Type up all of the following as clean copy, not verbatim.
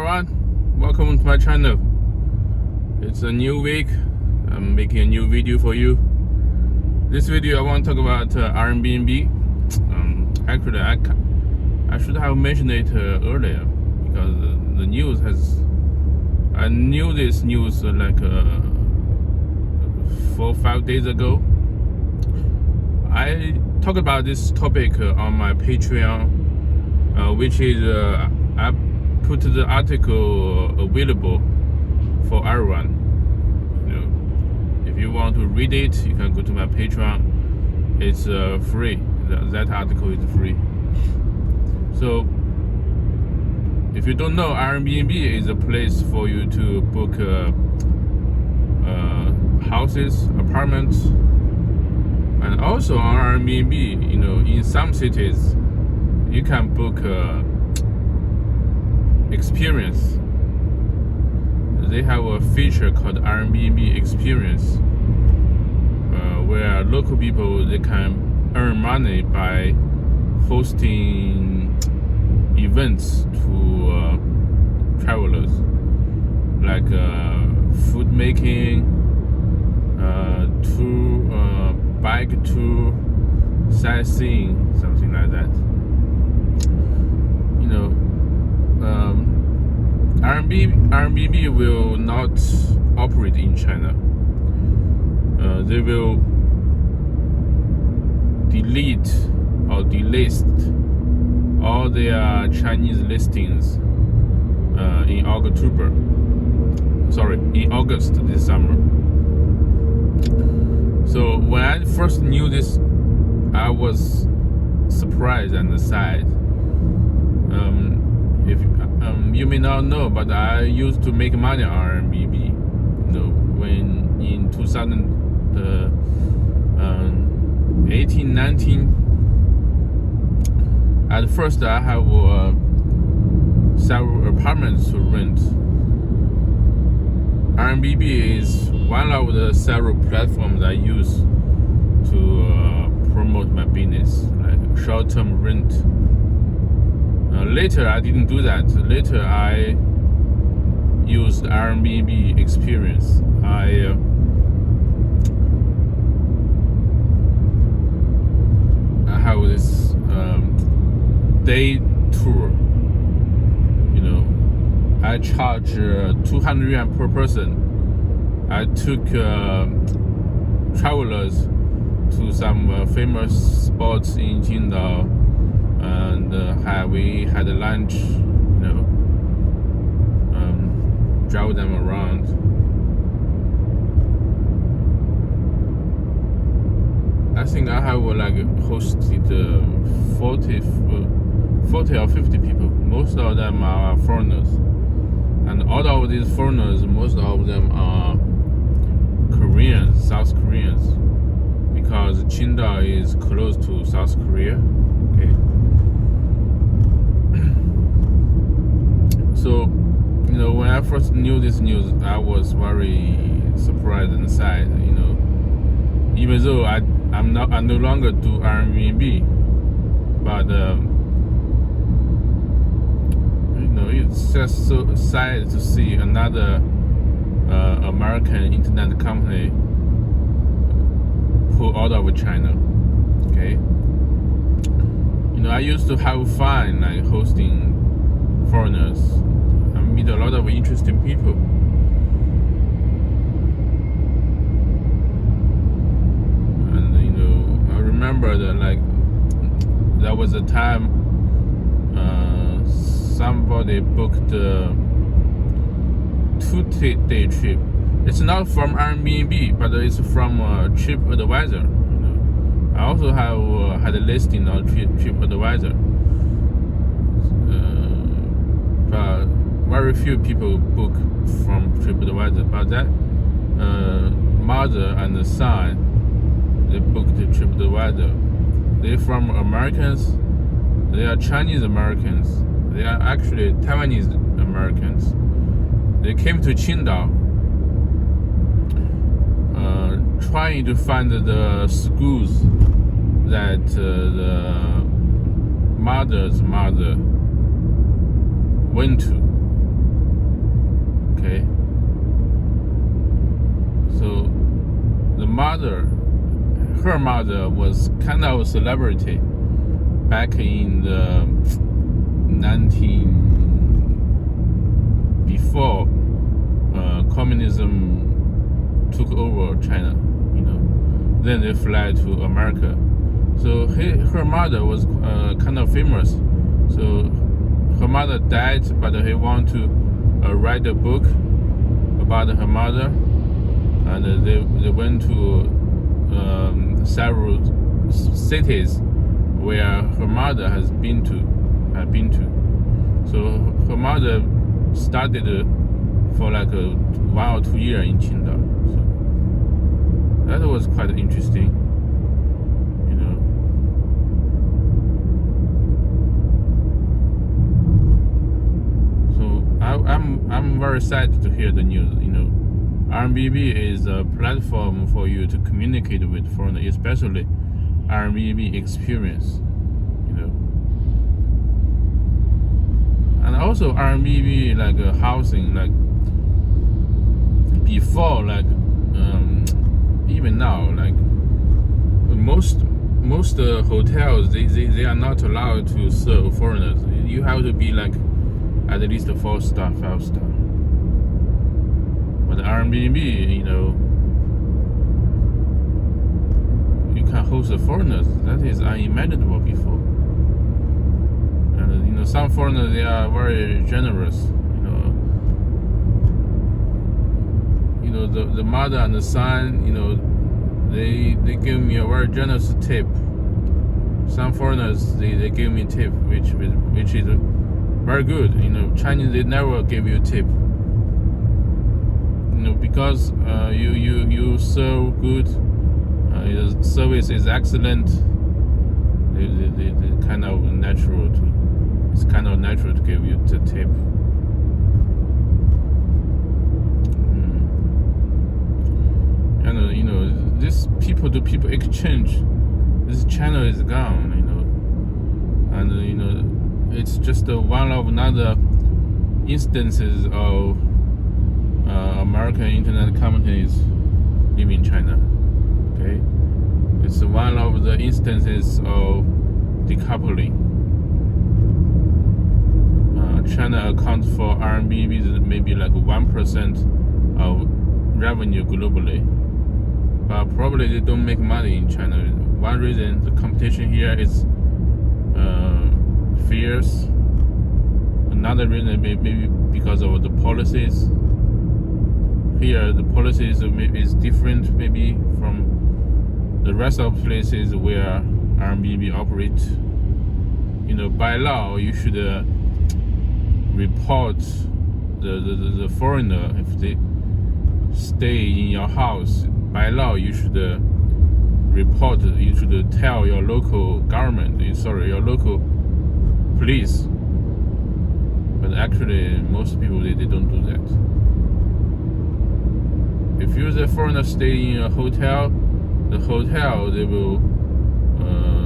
everyone, welcome to my channel. It's a new week. I'm making a new video for you. This video I want to talk about Airbnb. Actually I should have mentioned it earlier because the news has, I knew this news like 4 or 5 days ago. I talked about this topic on my Patreon, which is I put the article available for everyone. You know, if you want to read it, you can go to my Patreon. It's free. That article is free. So if you don't know, Airbnb is a place for you to book houses, apartments, and also on Airbnb, you know, in some cities you can book experience. They have a feature called Airbnb experience, where local people, they can earn money by hosting events to travelers, like food making, tour, bike tour, sightseeing, something like that. You know, Airbnb will not operate in China. They will delete or delist all their Chinese listings in August this summer. So when I first knew this, I was surprised and sad. If you may not know, but I used to make money on Airbnb. You know, when in 2018, 19, at first I have several apartments to rent. Airbnb is one of the several platforms I use to promote my business, like short-term rent. Later I didn't do that. Later I used Airbnb experience. I have this day tour. You know, I charge 200 yuan per person. I took travelers to some famous spots in Qingdao, and we had lunch, you know, drive them around. I think I have like hosted 40 or 50 people. Most of them are foreigners, and all of these foreigners, most of them are Koreans, South Koreans, because Qingdao is close to South Korea. Okay. So, you know, when I first knew this news, I was very surprised and sad. You know, even though I no longer do Airbnb, but you know, it's just so sad to see another American internet company pull out of China. Okay. You know, I used to have fun like hosting foreigners. I meet a lot of interesting people. And you know, I remember that like there was a time somebody booked a 2-day trip. It's not from Airbnb, but it's from TripAdvisor. You know, I also have had a listing on TripAdvisor. But very few people book from TripAdvisor. But that mother and the son, they booked the TripAdvisor. They're from Americans. They are Chinese Americans. They are actually Taiwanese Americans. They came to Qingdao, trying to find the schools that the mother's mother went to. Okay. So her mother was kind of a celebrity back in the 19 before communism took over China. Then they fled to America. So her mother was kind of famous. So her mother died, but he wanted to write a book about her mother, and they went to several cities where her mother had been to. So her mother studied for like 1 or 2 years in Qingdao. So that was quite interesting. I'm very sad to hear the news. Airbnb is a platform for you to communicate with foreigners, especially Airbnb experience. And also Airbnb like housing, like before, like even now, like most hotels they are not allowed to serve foreigners. You have to be like at least 4-star, 5-star. But Airbnb, you can host foreigners. That is unimaginable before. And some foreigners, they are very generous. The mother and the son, they give me a very generous tip. Some foreigners they give me tip, which is very good. Chinese, they never give you tip. Because you serve good, your service is excellent. They kind of natural to. It's kind of natural to give you the tip. And this people-to-people exchange, this channel is gone. And it's just one of another instances of American internet companies live in China. Okay, it's one of the instances of decoupling. China accounts for Airbnb maybe like 1% of revenue globally, but probably they don't make money in China. One reason, the competition here is fierce. Another reason maybe because of the policies. Here the policies is different maybe from the rest of places where Airbnb operate. By law you should report the foreigner if they stay in your house. By law you should report. You should tell your local government, your local police. But actually most people they don't do that. If you're the foreigner stay in a hotel, the hotel they will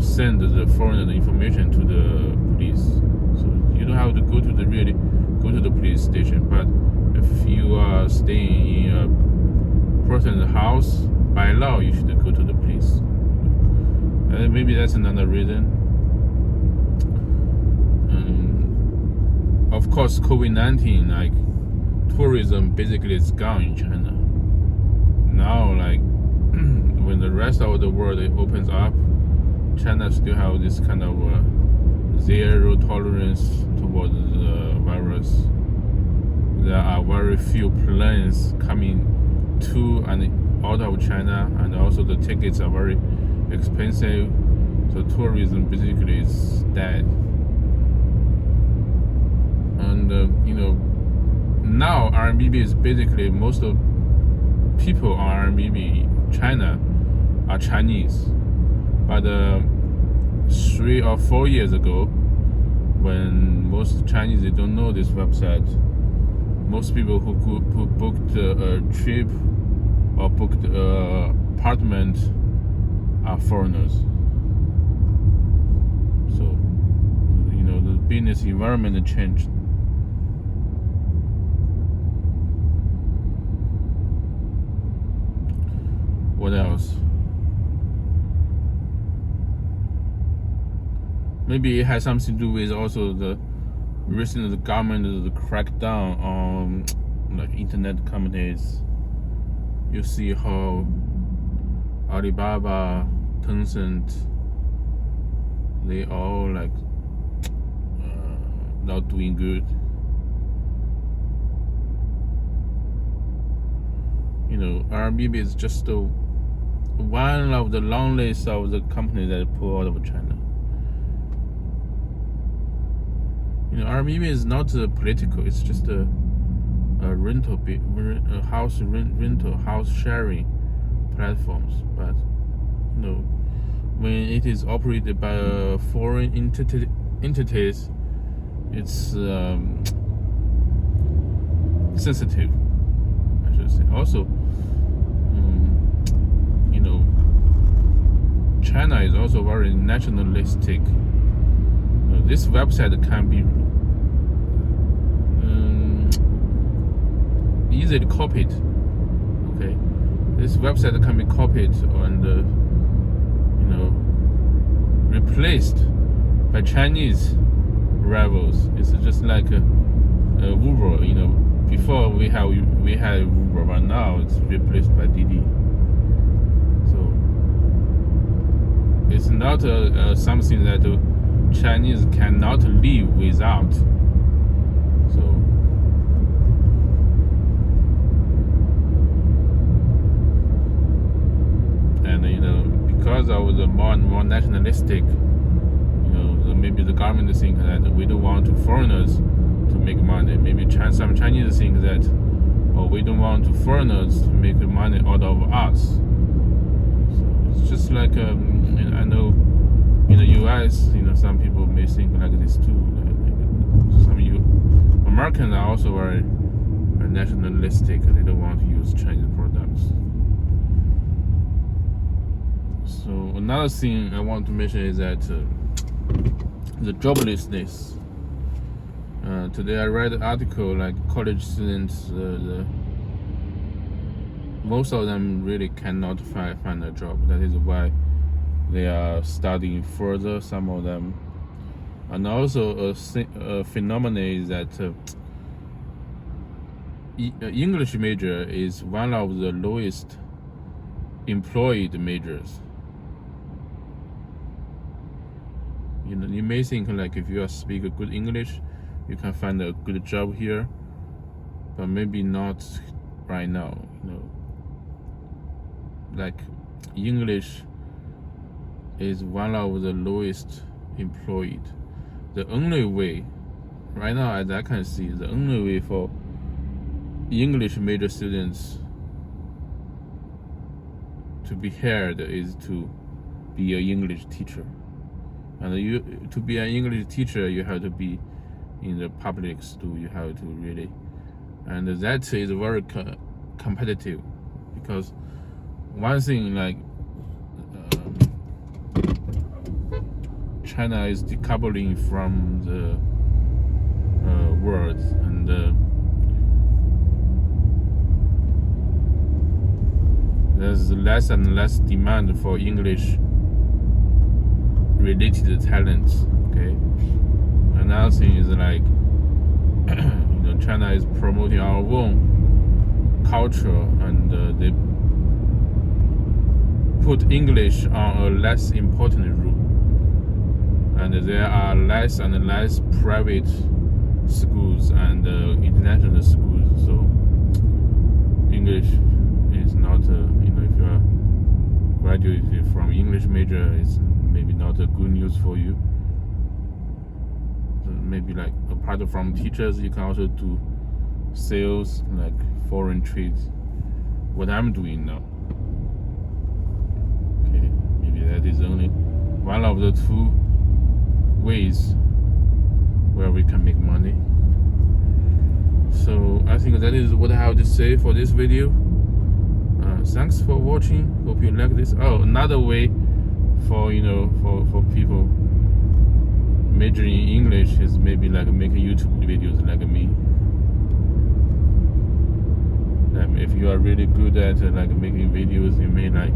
send the foreigner information to the police. So you don't have to go to the police station. But if you are staying in a person's house, by law you should go to the police. And maybe that's another reason. Of course, COVID-19, like tourism basically is gone in China. Now, like when the rest of the world opens up, China still have this kind of zero tolerance towards the virus. There are very few planes coming to and out of China, and also the tickets are very expensive. So tourism basically is dead. And now Airbnb is basically most of people on Airbnb China are Chinese. But 3 or 4 years ago, when most Chinese they don't know this website, most people who booked a trip or booked an apartment are foreigners. So the business environment changed. maybe it has something to do with also the recent the government the crackdown on like internet companies. You see how Alibaba, Tencent, they all like not doing good. You know, Airbnb is just one of the long list of the companies that pull out of China. You know, Airbnb is not political. It's just a rental, a house rental, house sharing platforms. But you know, when it is operated by foreign entities, it's sensitive, I should say. Also, you know, China is also very nationalistic. This website can be easily copied. Okay, this website can be copied and you know, replaced by Chinese rivals. It's just like Uber. You know, before we had Uber, but now it's replaced by Didi. So it's not something that Chinese cannot live without. So and you know, because of the more and more nationalistic, you know, maybe the government think that we don't want foreigners to make money. Maybe some Chinese think that, oh, we don't want foreigners to make money out of us. So it's just like I know in the U.S., you know, some people may think like this too. Like some Americans are also very nationalistic. They don't want to use Chinese products. So another thing I want to mention is that the joblessness. Today I read an article like college students, most of them really cannot find a job. That is why they are studying further, some of them. And also a phenomenon is that English major is one of the lowest employed majors. You know, you may think like if you speak good English, you can find a good job here, but maybe not right now. You know, like English is one of the lowest employed. The only way, right now as I can see, the only way for English major students to be hired is to be an English teacher. And to be an English teacher, you have to be in the public school. You have to really, and that is very competitive, because one thing like China is decoupling from the world, and there's less and less demand for English related talents. Okay, another thing is like you know, China is promoting our own culture, and they put English on a less important role, and there are less and less private schools and international schools. So English is not you know, if you are graduated from English major, it's maybe not a good news for you. So maybe like apart from teachers, you can also do sales, like foreign trade, what I'm doing now. Okay, maybe that is only one of the two ways where we can make money. So I think that is what I have to say for this video. Thanks for watching. Hope you like this. Oh, another way for, you know, for people majoring in English is maybe like making YouTube videos like me. If you are really good at like making videos, you may like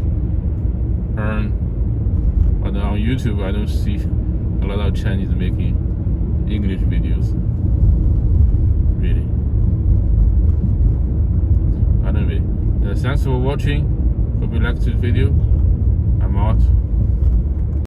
earn. But on YouTube, I don't see a lot of Chinese making English videos. Really. Anyway, thanks for watching. Hope you liked this video. I'm out.